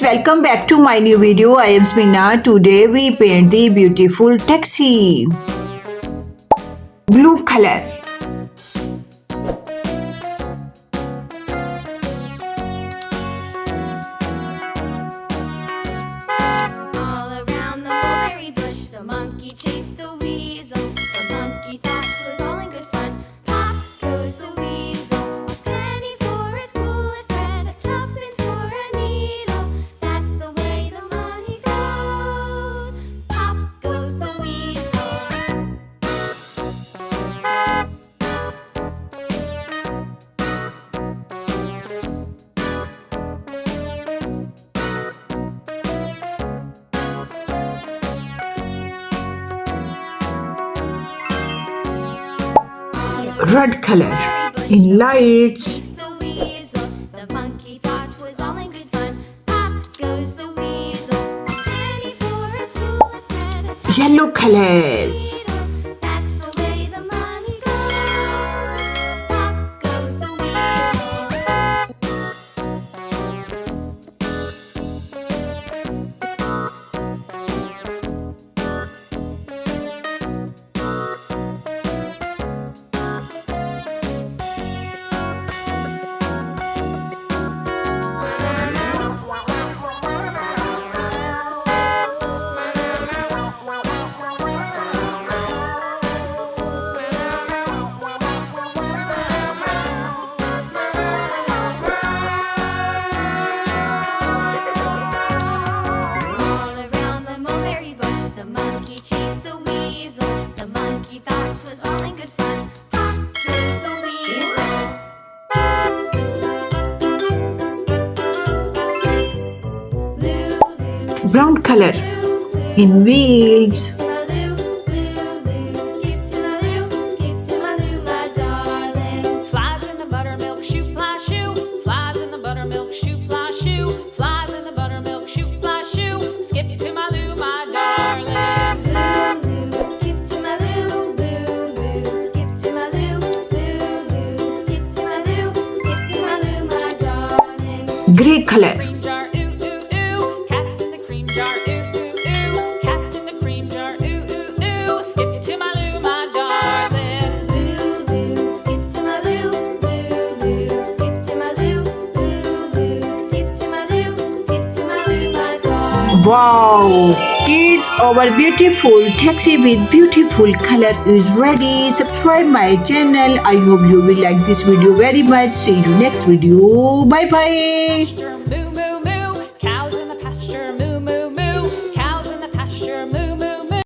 guys, welcome back to my new video. I am Samina. Today we paint the beautiful taxi. Blue color. All around the mulberry bush, the monkey chased the weasel. The monkey thought it was all in good fun. Pop goes the weasel. A penny for a spool of thread, a tuppence for a needle. That's the way the money goes. Pop goes the weasel. Red color. In lights. Chased the weasel. The monkey thought it was all in good fun. Pop goes the weasel. A penny for a spool of thread, a tuppence Yellow color. That's the way the money goes. Pop goes the All around the mulberry bush, the monkey chased the weasel. The monkey thought it was all in good fun. Pop goes the weasel. Loo, Brown color. In wheels. skip to my loo, my darling. Flies in the buttermilk shoe, fly shoe. Flies in the buttermilk shoe, fly shoe. Flies in the buttermilk shoe, fly shoe. Skip to my loo, my darling. Loo, skip to my loo, skip to my loo, skip to my loo, my darling. Gray color. Cream jar, ooh ooh ooh. Cats in the cream jar, ooh ooh ooh. Cats in the cream jar, ooh ooh ooh. Skip to my loo, my darling. Loo, skip to my loo, skip to my loo, skip to my loo, my darling. Wow! Kids, our beautiful taxi with beautiful color is ready. Subscribe my channel. I hope you will like this video very much. See you next video. Bye bye. Moo moo.